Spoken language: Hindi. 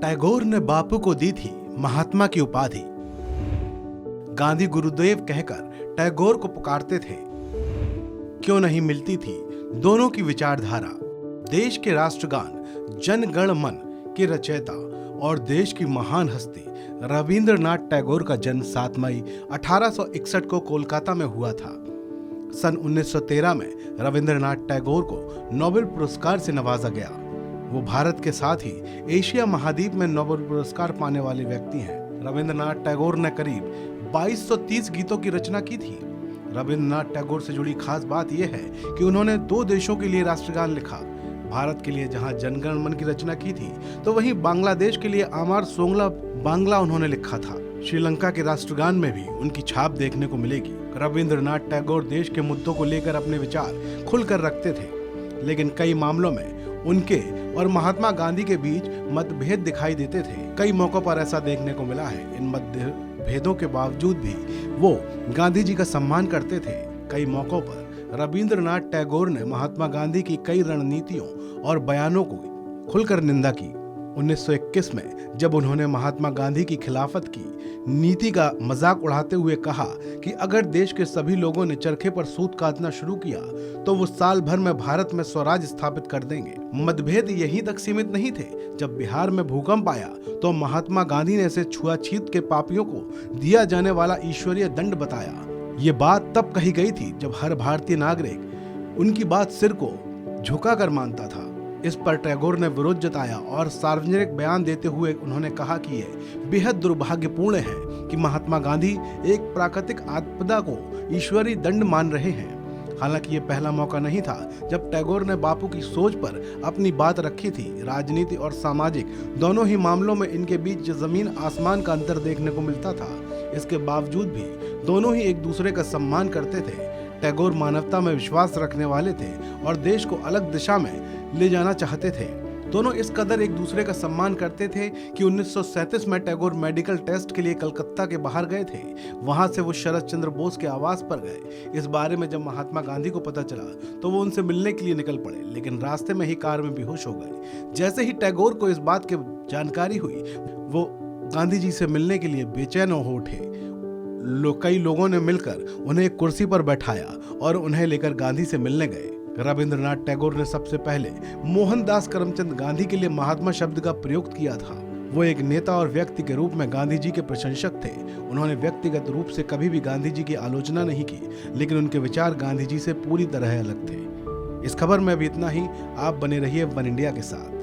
टैगोर ने बापू को दी थी महात्मा की उपाधि। गांधी गुरुदेव कहकर टैगोर को पुकारते थे। क्यों नहीं मिलती थी दोनों की विचारधारा। देश के राष्ट्रगान जन गण मन के रचयिता और देश की महान हस्ती रविंद्रनाथ टैगोर का जन्म 7 मई 1861 को कोलकाता में हुआ था। सन 1913 में रविंद्रनाथ टैगोर को नोबेल पुरस्कार से नवाजा गया। वो भारत के साथ ही एशिया महाद्वीप में नोबेल पुरस्कार पाने वाले व्यक्ति हैं। रविंद्रनाथ टैगोर ने करीब 2230 गीतों की रचना की थी। रविंद्रनाथ टैगोर से जुड़ी खास बात यह है कि उन्होंने 2 देशों के लिए राष्ट्रगान लिखा। भारत के लिए जहां जनगण मन की रचना की थी, तो वहीं बांग्लादेश के लिए आमार सोंगला बांग्ला उन्होंने लिखा था। श्रीलंका के राष्ट्रगान में भी उनकी छाप देखने को मिलेगी। रविंद्रनाथ टैगोर देश के मुद्दों को लेकर अपने विचार खुलकर रखते थे, लेकिन कई मामलों में उनके और महात्मा गांधी के बीच मतभेद दिखाई देते थे। कई मौकों पर ऐसा देखने को मिला है। इन मतभेदों के बावजूद भी वो गांधी जी का सम्मान करते थे। कई मौकों पर रविंद्रनाथ टैगोर ने महात्मा गांधी की कई रणनीतियों और बयानों को खुलकर निंदा की। 1921 में जब उन्होंने महात्मा गांधी की खिलाफत की नीति का मजाक उड़ाते हुए कहा कि अगर देश के सभी लोगों ने चरखे पर सूत काटना शुरू किया तो वो साल भर में भारत में स्वराज स्थापित कर देंगे। मतभेद यहीं तक सीमित नहीं थे। जब बिहार में भूकंप आया तो महात्मा गांधी ने इसे छुआछूत के पापियों को दिया जाने वाला ईश्वरीय दंड बताया। ये बात तब कही गई थी जब हर भारतीय नागरिक उनकी बात सिर को झुकाकर मानता था। इस पर टैगोर ने विरोध जताया और सार्वजनिक बयान देते हुए उन्होंने कहा कि यह बेहद दुर्भाग्यपूर्ण है कि महात्मा गांधी एक प्राकृतिक आपदा को ईश्वरीय दंड मान रहे हैं। हालांकि ये पहला मौका नहीं था जब टैगोर ने बापू की सोच पर अपनी बात रखी थी। राजनीति और सामाजिक दोनों ही मामलों में इनके बीच जमीन आसमान का अंतर देखने को मिलता था। इसके बावजूद भी दोनों ही एक दूसरे का सम्मान करते थे। टैगोर मानवता में विश्वास रखने वाले थे और देश को अलग दिशा में ले जाना चाहते थे। दोनों इस कदर एक दूसरे का सम्मान करते थे कि 1937 में टैगोर मेडिकल टेस्ट के लिए कलकत्ता के बाहर गए थे। वहां से वो शरद चंद्र बोस के आवास पर गए। इस बारे में जब महात्मा गांधी को पता चला तो वो उनसे मिलने के लिए निकल पड़े, लेकिन रास्ते में ही कार में बेहोश हो गए। जैसे ही टैगोर को इस बात की जानकारी हुई, वो गांधी जी से मिलने के लिए बेचैन हो उठे। कई लोगों ने मिलकर उन्हें एक कुर्सी पर बैठाया और उन्हें लेकर गांधी से मिलने गए। रविंद्रनाथ टैगोर ने सबसे पहले मोहनदास करमचंद गांधी के लिए महात्मा शब्द का प्रयोग किया था। वो एक नेता और व्यक्ति के रूप में गांधी जी के प्रशंसक थे। उन्होंने व्यक्तिगत रूप से कभी भी गांधी जी की आलोचना नहीं की, लेकिन उनके विचार गांधी जी से पूरी तरह अलग थे। इस खबर में भी इतना ही। आप बने रहिए वन इंडिया के साथ।